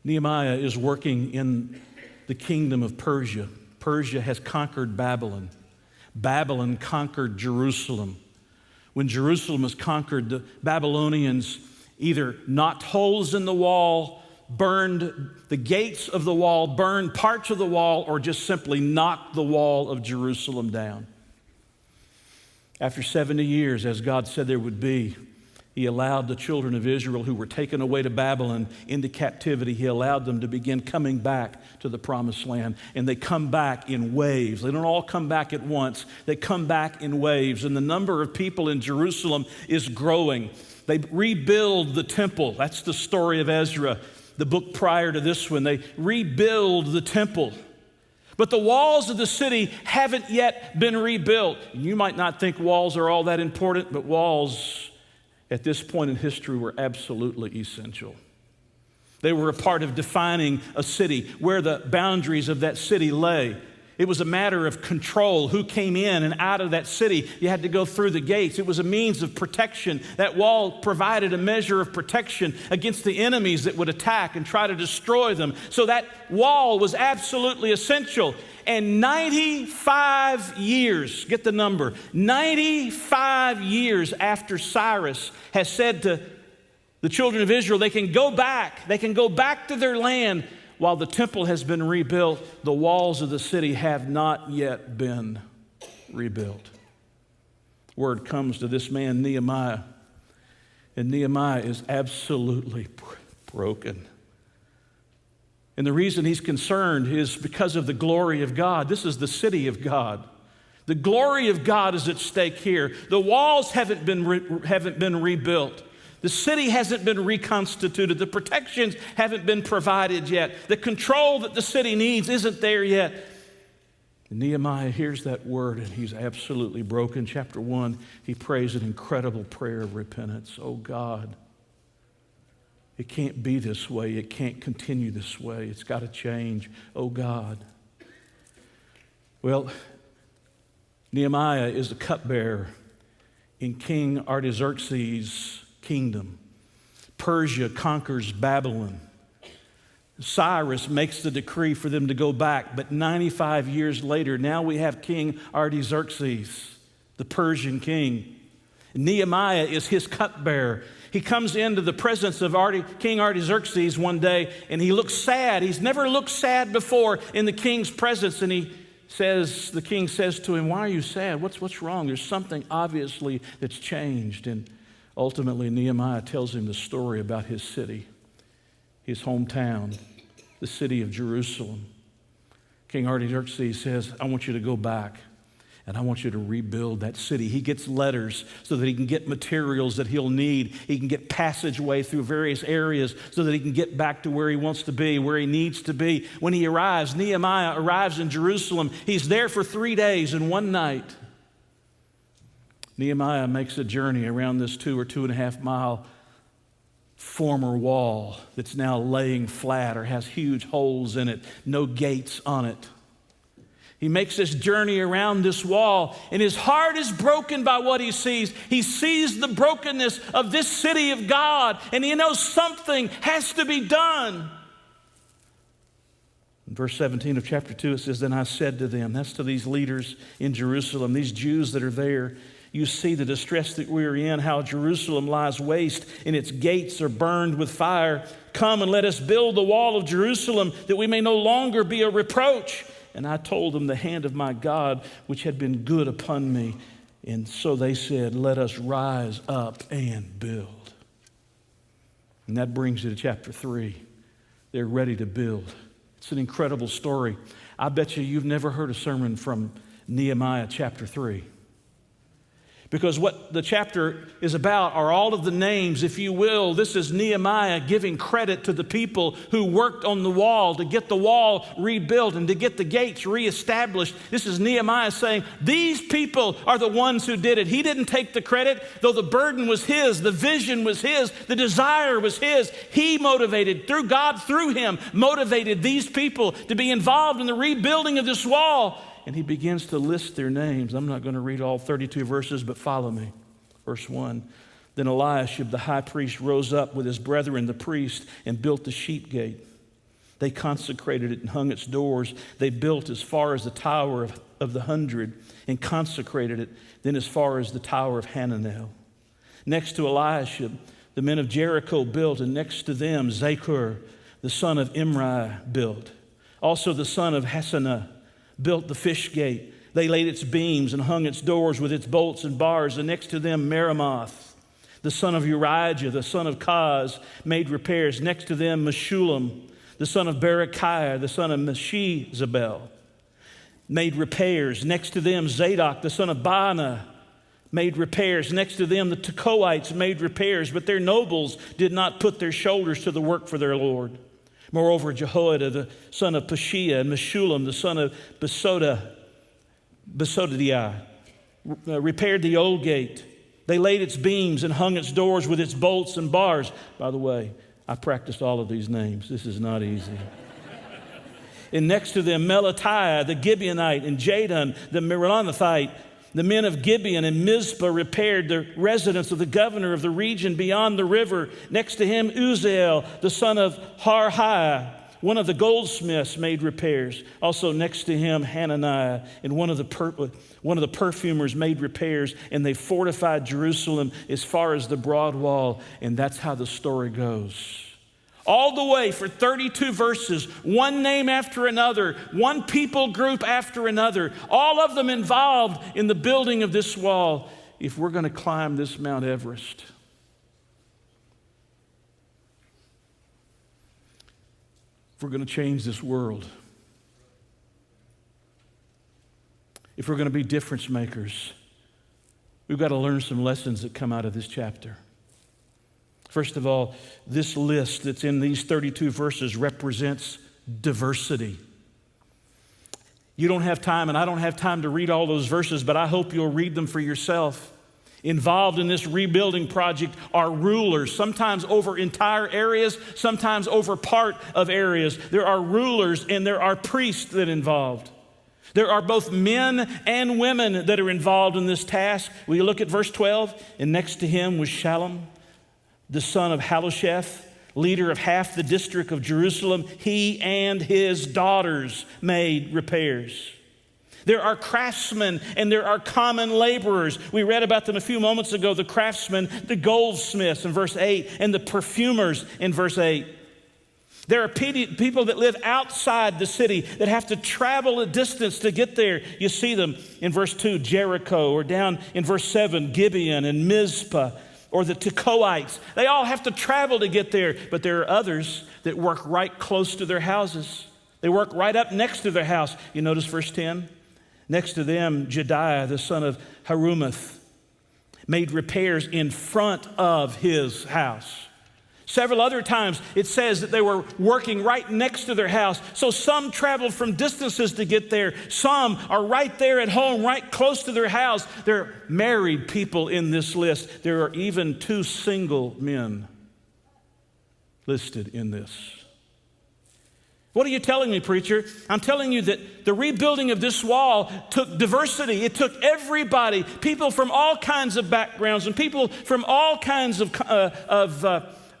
Nehemiah is working in the kingdom of Persia. Persia has conquered Babylon. Babylon conquered Jerusalem. When Jerusalem was conquered, the Babylonians either knocked holes in the wall, burned the gates of the wall, burned parts of the wall, or just simply knocked the wall of Jerusalem down. After 70 years, as God said there would be, He allowed the children of Israel who were taken away to Babylon into captivity, He allowed them to begin coming back to the promised land. And they come back in waves. They don't all come back at once. They come back in waves. And the number of people in Jerusalem is growing. They rebuild the temple. That's the story of Ezra, the book prior to this one. They rebuild the temple. But the walls of the city haven't yet been rebuilt. You might not think walls are all that important, but walls at this point in history were absolutely essential. They were a part of defining a city, where the boundaries of that city lay. It was a matter of control, who came in and out of that city. You had to go through the gates. It was a means of protection. That wall provided a measure of protection against the enemies that would attack and try to destroy them. So that wall was absolutely essential. And 95 years, get the number, 95 years after Cyrus has said to the children of Israel, they can go back to their land. While the temple has been rebuilt, the walls of the city have not yet been rebuilt. Word comes to this man, Nehemiah, and Nehemiah is absolutely broken. And the reason he's concerned is because of the glory of God. This is the city of God. The glory of God is at stake here. The walls haven't been rebuilt. The city hasn't been reconstituted. The protections haven't been provided yet. The control that the city needs isn't there yet. And Nehemiah hears that word and he's absolutely broken. Chapter 1, he prays an incredible prayer of repentance. Oh God, it can't be this way. It can't continue this way. It's got to change. Oh God. Well, Nehemiah is a cupbearer in King Artaxerxes' kingdom. Persia conquers Babylon. Cyrus makes the decree for them to go back, but 95 years later, now we have King Artaxerxes, the Persian king. Nehemiah is his cupbearer. He comes into the presence of King Artaxerxes one day, and he looks sad. He's never looked sad before in the king's presence, and the king says to him, "Why are you sad? What's wrong? There's something obviously that's changed." And ultimately, Nehemiah tells him the story about his city, his hometown, the city of Jerusalem. King Artaxerxes says, "I want you to go back, and I want you to rebuild that city." He gets letters so that he can get materials that he'll need. He can get passageway through various areas so that he can get back to where he wants to be, where he needs to be. When he arrives, Nehemiah arrives in Jerusalem. He's there for 3 days and 1 night. Nehemiah makes a journey around this 2 or 2.5 mile former wall that's now laying flat or has huge holes in it, no gates on it. He makes this journey around this wall, and his heart is broken by what he sees. He sees the brokenness of this city of God, and he knows something has to be done. In verse 17 of chapter 2, it says, "Then I said to them," that's to these leaders in Jerusalem, these Jews that are there, "You see the distress that we are in, how Jerusalem lies waste and its gates are burned with fire. Come and let us build the wall of Jerusalem that we may no longer be a reproach." And I told them the hand of my God, which had been good upon me. And so they said, "Let us rise up and build." And that brings you to chapter 3. They're ready to build. It's an incredible story. I bet you've never heard a sermon from Nehemiah chapter 3. Because what the chapter is about are all of the names, if you will. This is Nehemiah giving credit to the people who worked on the wall to get the wall rebuilt and to get the gates reestablished. This is Nehemiah saying, these people are the ones who did it. He didn't take the credit, though the burden was his, the vision was his, the desire was his. He motivated, through God, through him, motivated these people to be involved in the rebuilding of this wall. And he begins to list their names. I'm not going to read all 32 verses, but follow me. Verse 1, "Then Eliashib the high priest rose up with his brethren the priest and built the sheep gate. They consecrated it and hung its doors. They built as far as the Tower of the 100 and consecrated it, then as far as the Tower of Hananel. Next to Eliashib, the men of Jericho built, and next to them Zakur, the son of Imri, built. Also the son of Hassanah built the fish gate. They laid its beams and hung its doors with its bolts and bars, and next to them Meremoth, the son of Urijah, the son of Kaz, made repairs. Next to them Meshullam, the son of Berechiah, the son of Meshezabel, made repairs. Next to them Zadok, the son of Baana, made repairs. Next to them the Tekoites made repairs, but their nobles did not put their shoulders to the work for their Lord. Moreover, Jehoiada, the son of Pashiah, and Meshullam, the son of Besodeiah, repaired the old gate. They laid its beams and hung its doors with its bolts and bars. By the way, I practiced all of these names. This is not easy. And next to them, Melatiah, the Gibeonite, and Jadon, the Meronothite. The men of Gibeon and Mizpah repaired the residence of the governor of the region beyond the river. Next to him, Uzziel, the son of Harhaiah, one of the goldsmiths, made repairs. Also next to him, Hananiah, and one of the perfumers made repairs, and they fortified Jerusalem as far as the broad wall. And that's how the story goes. All the way for 32 verses, one name after another, one people group after another, all of them involved in the building of this wall. If we're going to climb this Mount Everest, if we're going to change this world, if we're going to be difference makers, we've got to learn some lessons that come out of this chapter. First of all, this list that's in these 32 verses represents diversity. You don't have time, and I don't have time to read all those verses, but I hope you'll read them for yourself. Involved in this rebuilding project are rulers, sometimes over entire areas, sometimes over part of areas. There are rulers and there are priests that are involved. There are both men and women that are involved in this task. Will you look at verse 12? And next to him was Shallum, the son of Halusheth, leader of half the district of Jerusalem. He and his daughters made repairs. There are craftsmen and there are common laborers. We read about them a few moments ago, the craftsmen, the goldsmiths in verse 8, and the perfumers in verse 8. There are people that live outside the city that have to travel a distance to get there. You see them in verse 2, Jericho, or down in verse 7, Gibeon and Mizpah, or the Tekoites. They all have to travel to get there, but there are others that work right close to their houses. They work right up next to their house. You notice verse 10? Next to them, Jediah, the son of Harumaph, made repairs in front of his house. Several other times it says that they were working right next to their house. So some traveled from distances to get there. Some are right there at home, right close to their house. There are married people in this list. There are even 2 single men listed in this. What are you telling me, preacher? I'm telling you that the rebuilding of this wall took diversity. It took everybody, people from all kinds of backgrounds and people from all kinds of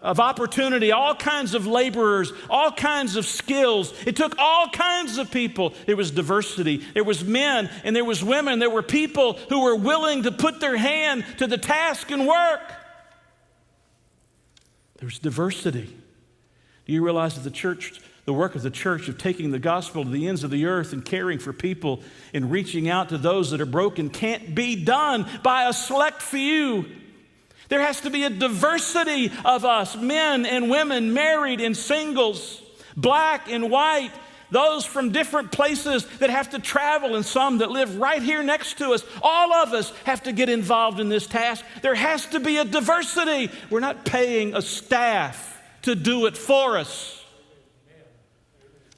opportunity, all kinds of laborers, all kinds of skills. It took all kinds of people. There was diversity. There was men and there was women. There were people who were willing to put their hand to the task and work. There's diversity. Do you realize that the work of the church of taking the gospel to the ends of the earth and caring for people and reaching out to those that are broken can't be done by a select few? There has to be a diversity of us, men and women, married and singles, black and white, those from different places that have to travel and some that live right here next to us. All of us have to get involved in this task. There has to be a diversity. We're not paying a staff to do it for us.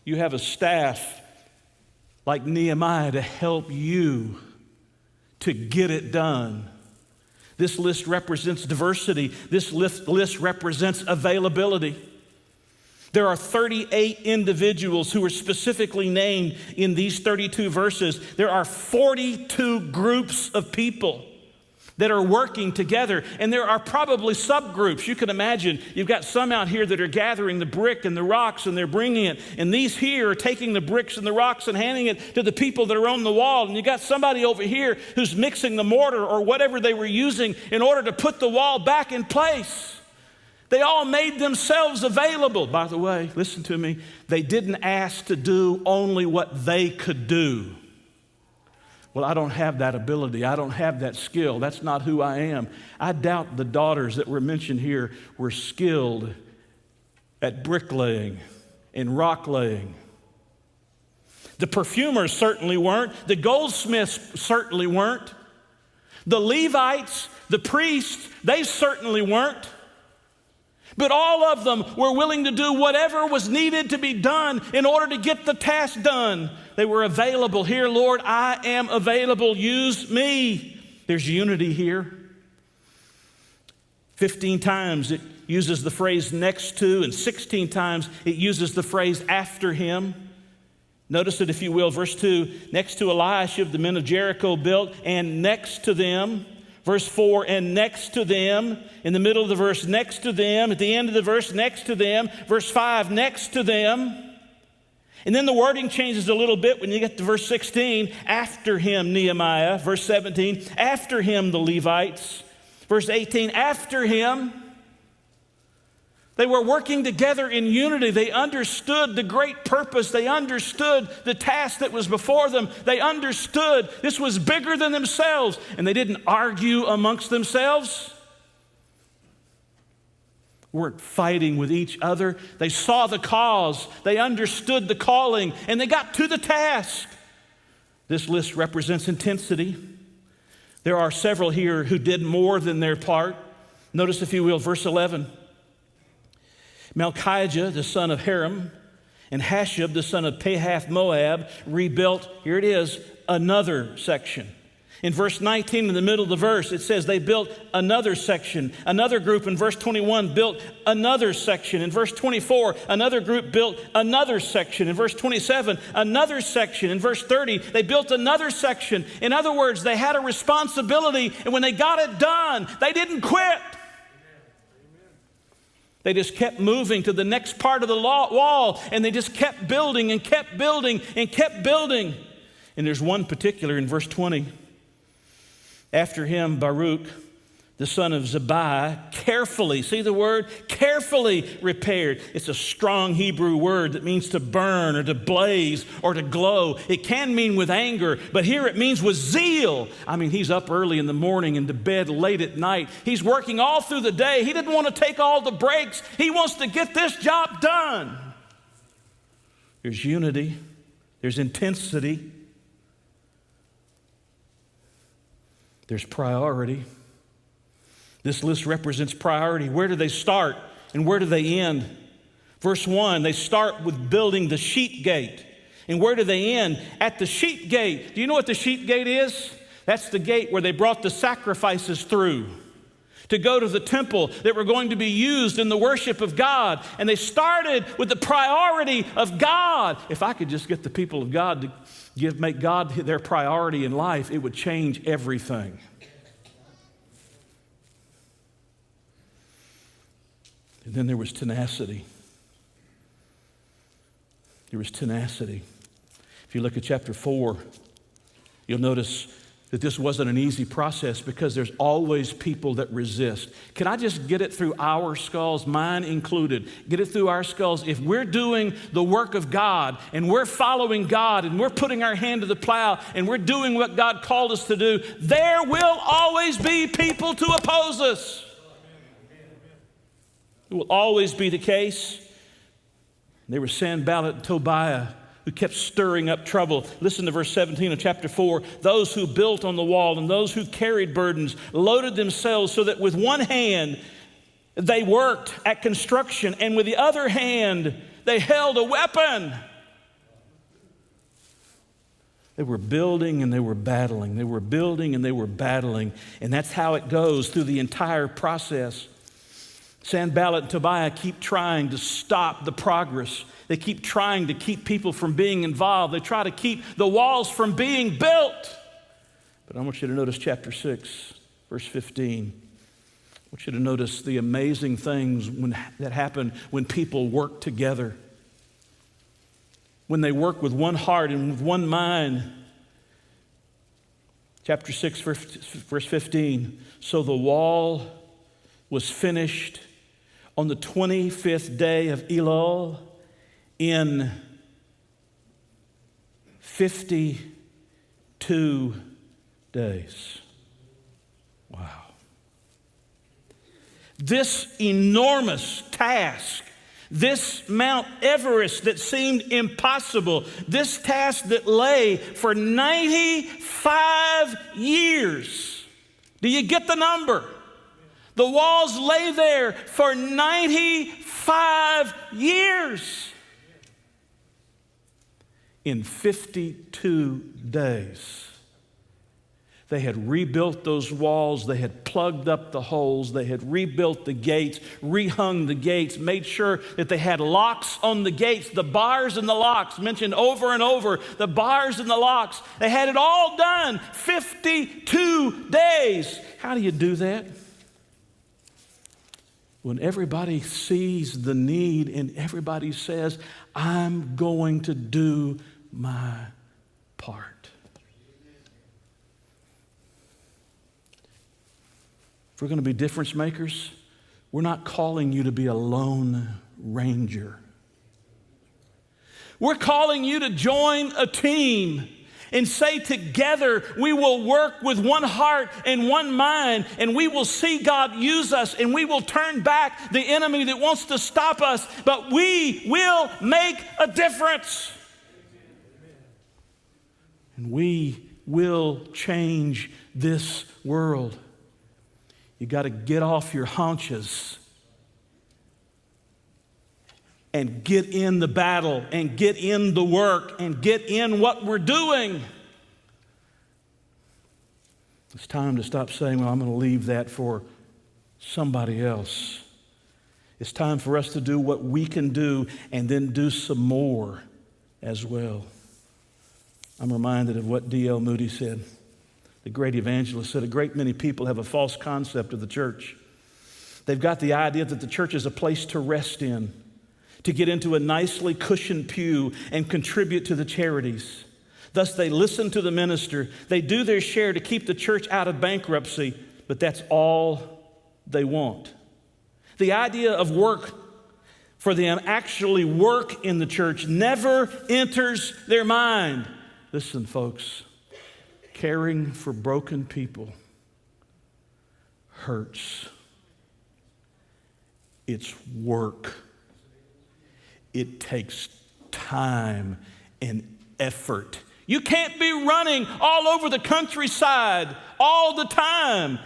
You have a staff like Nehemiah to help you to get it done. This list represents diversity. This list represents availability. There are 38 individuals who are specifically named in these 32 verses. There are 42 groups of people. that are working together. And there are probably subgroups. You can imagine you've got some out here that are gathering the brick and the rocks and they're bringing it. And these here are taking the bricks and the rocks and handing it to the people that are on the wall. And you got somebody over here who's mixing the mortar or whatever they were using in order to put the wall back in place. They all made themselves available. By the way, listen to me. They didn't ask to do only what they could do. Well, I don't have that ability. I don't have that skill. That's not who I am. I doubt the daughters that were mentioned here were skilled at bricklaying and rock laying. The perfumers certainly weren't. The goldsmiths certainly weren't. The Levites, the priests, they certainly weren't. But all of them were willing to do whatever was needed to be done in order to get the task done. They were available. Here, Lord, I am available. Use me. There's unity here. 15 times it uses the phrase next to, and 16 times it uses the phrase after him. Notice it, if you will. Verse 2, next to Eliashib, the men of Jericho built, and next to them. Verse 4, and next to them. In the middle of the verse, next to them. At the end of the verse, next to them. Verse 5, next to them. And then the wording changes a little bit when you get to verse 16. After him, Nehemiah. Verse 17, after him, the Levites. Verse 18, after him. They were working together in unity. They understood the great purpose. They understood the task that was before them. They understood this was bigger than themselves. And they didn't argue amongst themselves. Weren't fighting with each other. They saw the cause. They understood the calling. And they got to the task. This list represents intensity. There are several here who did more than their part. Notice, if you will, verse 11. Malchijah, the son of Haram, and Hashub, the son of Pahath Moab, rebuilt, here it is, another section. In verse 19, in the middle of the verse, it says they built another section. Another group in verse 21 built another section. In verse 24, another group built another section. In verse 27, another section. In verse 30, they built another section. In other words, they had a responsibility, and when they got it done, they didn't quit. They just kept moving to the next part of the wall, and they just kept building and kept building and kept building. And there's one particular in verse 20. After him, Baruch, the son of Zabbai, carefully, see the word? Carefully repaired. It's a strong Hebrew word that means to burn or to blaze or to glow. It can mean with anger, but here it means with zeal. I mean, he's up early in the morning and to bed late at night. He's working all through the day. He didn't want to take all the breaks. He wants to get this job done. There's unity. There's intensity. There's priority. This list represents priority. Where do they start and where do they end? Verse 1, they start with building the sheep gate. And where do they end? At the sheep gate. Do you know what the sheep gate is? That's the gate where they brought the sacrifices through to go to the temple that were going to be used in the worship of God. And they started with the priority of God. If I could just get the people of God to make God their priority in life, it would change everything. And then there was tenacity. There was tenacity. If you look at chapter 4, you'll notice that this wasn't an easy process because there's always people that resist. Can I just get it through our skulls, mine included? Get it through our skulls. If we're doing the work of God and we're following God and we're putting our hand to the plow and we're doing what God called us to do, there will always be people to oppose us. It will always be the case. There were Sanballat and Tobiah who kept stirring up trouble. Listen to verse 17 of chapter 4. Those who built on the wall and those who carried burdens loaded themselves so that with one hand they worked at construction and with the other hand they held a weapon. They were building and they were battling. They were building and they were battling. And that's how it goes through the entire process. Sanballat and Tobiah keep trying to stop the progress. They keep trying to keep people from being involved. They try to keep the walls from being built. But I want you to notice chapter 6, verse 15. I want you to notice the amazing things that happen when people work together. When they work with one heart and with one mind. Chapter 6, verse 15. So the wall was finished on the 25th day of Elul in 52 days. Wow. This enormous task, this Mount Everest that seemed impossible, this task that lay for 95 years. Do you get the number? The walls lay there for 95 years. In 52 days, they had rebuilt those walls, they had plugged up the holes, they had rebuilt the gates, rehung the gates, made sure that they had locks on the gates, the bars and the locks, mentioned over and over, the bars and the locks. They had it all done, 52 days. How do you do that? When everybody sees the need and everybody says, I'm going to do my part. If we're going to be difference makers, we're not calling you to be a lone ranger. We're calling you to join a team and say together we will work with one heart and one mind, and we will see God use us, and we will turn back the enemy that wants to stop us, but we will make a difference. And we will change this world. You got to get off your haunches and get in the battle and get in the work and get in what we're doing. It's time to stop saying, well, I'm going to leave that for somebody else. It's time for us to do what we can do and then do some more as well. I'm reminded of what D.L. Moody said. The great evangelist said, a great many people have a false concept of the church. They've got the idea that the church is a place to rest in, to get into a nicely cushioned pew and contribute to the charities. Thus, they listen to the minister. They do their share to keep the church out of bankruptcy, but that's all they want. The idea of work for them, actually work in the church, never enters their mind. Listen, folks, caring for broken people hurts. It's work. It takes time and effort. You can't be running all over the countryside all the time.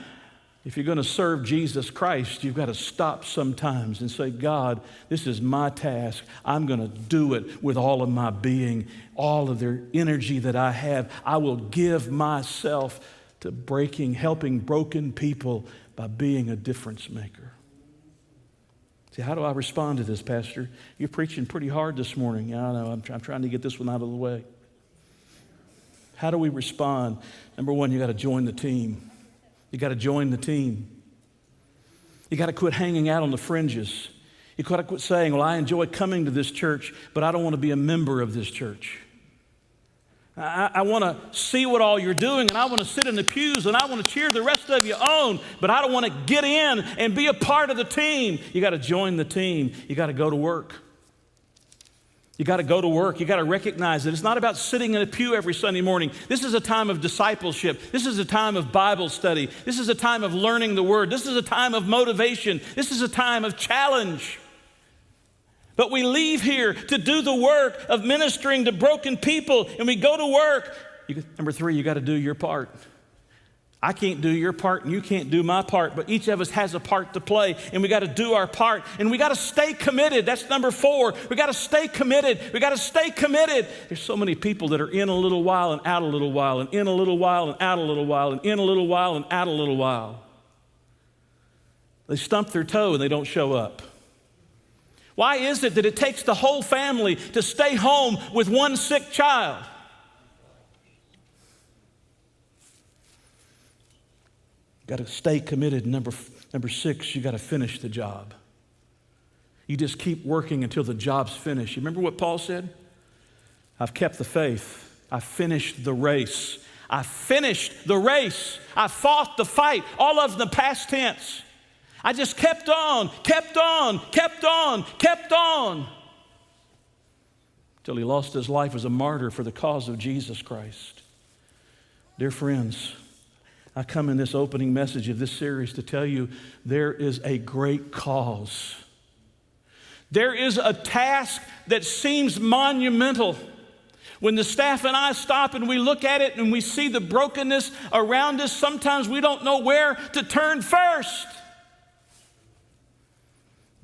If you're going to serve Jesus Christ, you've got to stop sometimes and say, God, this is my task. I'm going to do it with all of my being, all of the energy that I have. I will give myself to helping broken people by being a difference maker. See, how do I respond to this, Pastor? You're preaching pretty hard this morning. I know, I'm trying to get this one out of the way. How do we respond? Number one, you got to join the team. You got to join the team. You got to quit hanging out on the fringes. You got to quit saying, well, I enjoy coming to this church, but I don't want to be a member of this church. I want to see what all you're doing, and I want to sit in the pews, and I want to cheer the rest of you on, but I don't want to get in and be a part of the team. You got to join the team. You got to go to work. You got to go to work. You got to recognize that it's not about sitting in a pew every Sunday morning. This is a time of discipleship. This is a time of Bible study. This is a time of learning the Word. This is a time of motivation. This is a time of challenge. But we leave here to do the work of ministering to broken people, and we go to work. Number three, you got to do your part. I can't do your part and you can't do my part, but each of us has a part to play, and we got to do our part, and we got to stay committed. That's number four. We got to stay committed. We got to stay committed. There's so many people that are in a little while and out a little while, and in a little while and out a little while, and in a little while and out a little while. They stump their toe and they don't show up. Why is it that it takes the whole family to stay home with one sick child? Got to stay committed. Number 6, you got to finish the job. You just keep working until the job's finished. You remember what Paul said? I've kept the faith. I finished the race. I finished the race. I fought the fight, all of the past tense. I just kept on, kept on, kept on, kept on, till he lost his life as a martyr for the cause of Jesus Christ. Dear friends, I come in this opening message of this series to tell you there is a great cause. There is a task that seems monumental. When the staff and I stop and we look at it and we see the brokenness around us, sometimes we don't know where to turn first.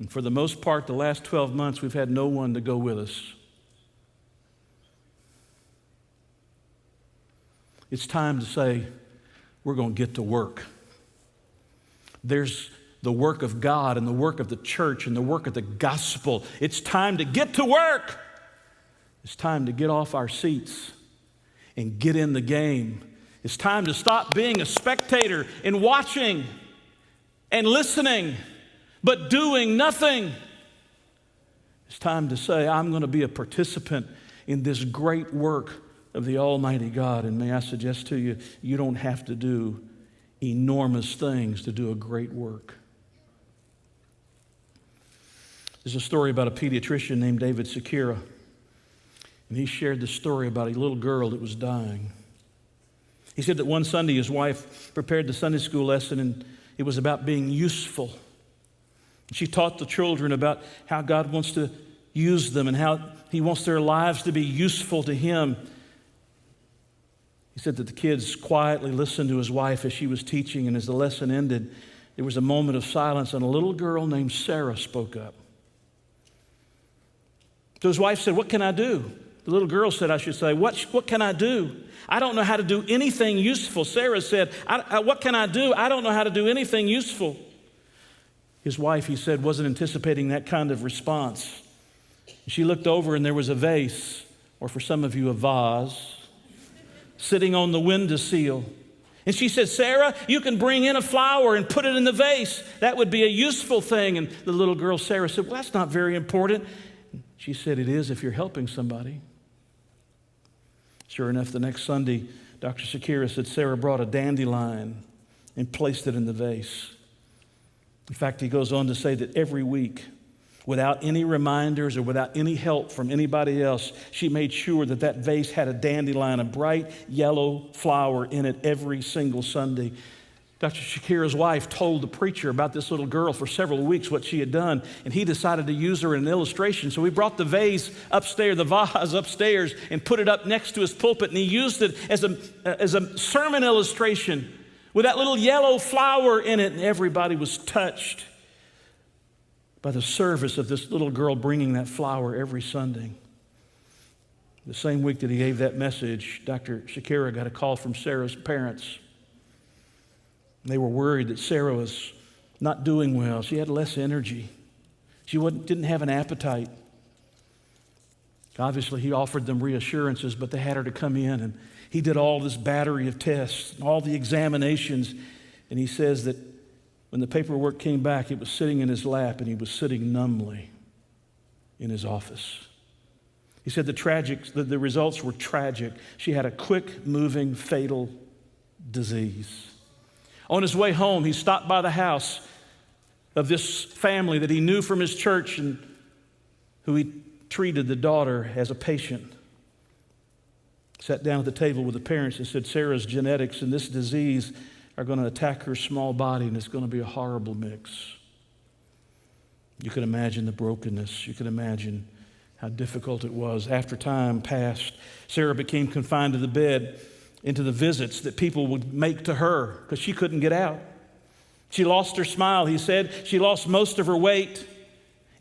And for the most part, the last 12 months, we've had no one to go with us. It's time to say, we're going to get to work. There's the work of God and the work of the church and the work of the gospel. It's time to get to work. It's time to get off our seats and get in the game. It's time to stop being a spectator and watching and listening, but doing nothing. It's time to say, I'm going to be a participant in this great work of the Almighty God. And may I suggest to you, you don't have to do enormous things to do a great work. There's a story about a pediatrician named David Sekira. And he shared this story about a little girl that was dying. He said that one Sunday his wife prepared the Sunday school lesson, and it was about being useful. She taught the children about how God wants to use them and how he wants their lives to be useful to him. He said that the kids quietly listened to his wife as she was teaching, and as the lesson ended, there was a moment of silence, and a little girl named Sarah spoke up. So his wife said, "What can I do?" The little girl said, I should say, what can I do? I don't know how to do anything useful. Sarah said, what can I do? I don't know how to do anything useful. His wife, he said, wasn't anticipating that kind of response. She looked over and there was a vase, or for some of you, a vase, sitting on the windowsill. And she said, Sarah, you can bring in a flower and put it in the vase. That would be a useful thing. And the little girl, Sarah, said, well, that's not very important. She said, it is if you're helping somebody. Sure enough, the next Sunday, Dr. Sekira said Sarah brought a dandelion and placed it in the vase. In fact, he goes on to say that every week, without any reminders or without any help from anybody else, she made sure that that vase had a dandelion, a bright yellow flower in it every single Sunday. Dr. Sekira's wife told the preacher about this little girl for several weeks, what she had done, and he decided to use her in an illustration. So he brought the vase upstairs, the vase upstairs, and put it up next to his pulpit, and he used it as a sermon illustration with that little yellow flower in it, and everybody was touched by the service of this little girl bringing that flower every Sunday. The same week that he gave that message, Dr. Sekira got a call from Sarah's parents. They were worried that Sarah was not doing well. She had less energy. She didn't have an appetite. Obviously, he offered them reassurances, but they had her to come in, and he did all this battery of tests, all the examinations, and he says that when the paperwork came back, it was sitting in his lap, and he was sitting numbly in his office. He said the results were tragic. She had a quick-moving, fatal disease. On his way home, he stopped by the house of this family that he knew from his church and who he treated the daughter as a patient. Sat down at the table with the parents and said, Sarah's genetics and this disease are going to attack her small body, and it's going to be a horrible mix. You can imagine the brokenness. You can imagine how difficult it was. After time passed, Sarah became confined to the bed, into the visits that people would make to her because she couldn't get out. She lost her smile, he said. She lost most of her weight.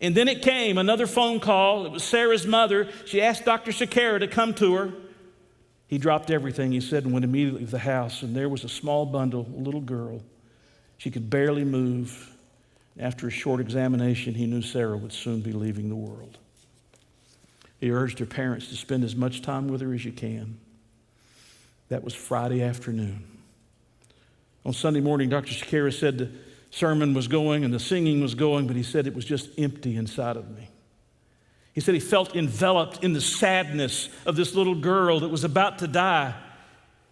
And then it came, another phone call. It was Sarah's mother. She asked Dr. Sekira to come to her. He dropped everything, he said, and went immediately to the house. And there was a small bundle, a little girl. She could barely move. After a short examination, he knew Sarah would soon be leaving the world. He urged her parents to spend as much time with her as you can. That was Friday afternoon. On Sunday morning, Dr. Sakara said the sermon was going and the singing was going, but he said it was just empty inside of me. He said he felt enveloped in the sadness of this little girl that was about to die.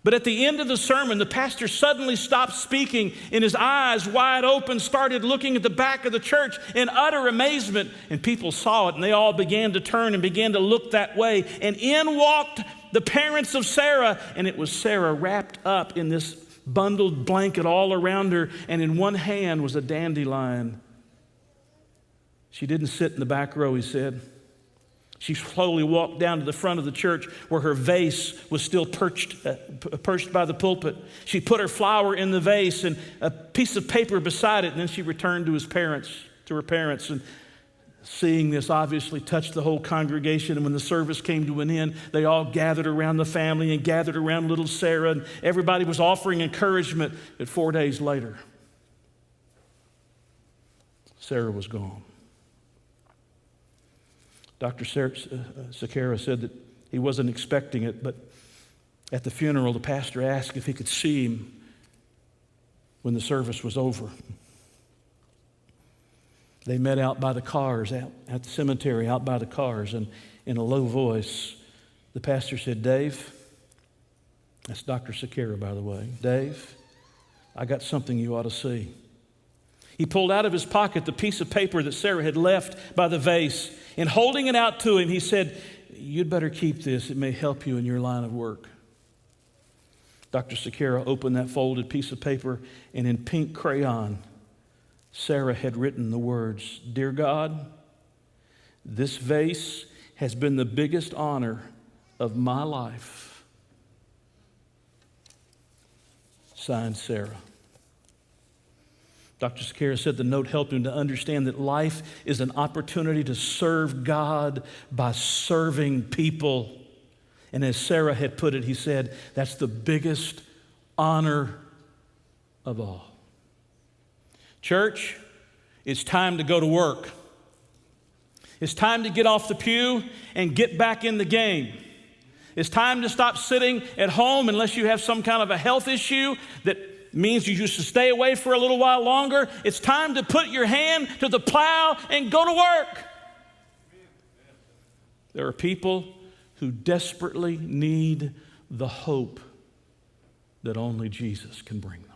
But at the end of the sermon, the pastor suddenly stopped speaking and his eyes wide open started looking at the back of the church in utter amazement. And people saw it and they all began to turn and began to look that way. And in walked the parents of Sarah, and it was Sarah wrapped up in this bundled blanket all around her, and in one hand was a dandelion. She didn't sit in the back row, he said. She slowly walked down to the front of the church where her vase was still perched by the pulpit. She put her flower in the vase and a piece of paper beside it, and then she returned to her parents. And seeing this obviously touched the whole congregation. And when the service came to an end, they all gathered around the family and gathered around little Sarah, and everybody was offering encouragement. But 4 days later, Sarah was gone. Dr. Sakara said that he wasn't expecting it, but at the funeral, the pastor asked if he could see him when the service was over. They met out by the cars, out at the cemetery, out by the cars, and in a low voice, the pastor said, "Dave," that's Dr. Sakara, by the way, "Dave, I got something you ought to see." He pulled out of his pocket the piece of paper that Sarah had left by the vase, and holding it out to him, he said, "You'd better keep this. It may help you in your line of work." Dr. Sakara opened that folded piece of paper, and in pink crayon, Sarah had written the words, "Dear God, this vase has been the biggest honor of my life." Signed, Sarah. Dr. Sakara said the note helped him to understand that life is an opportunity to serve God by serving people. And as Sarah had put it, he said, that's the biggest honor of all. Church, it's time to go to work. It's time to get off the pew and get back in the game. It's time to stop sitting at home unless you have some kind of a health issue that means you used to stay away for a little while longer. It's time to put your hand to the plow and go to work. There are people who desperately need the hope that only Jesus can bring them.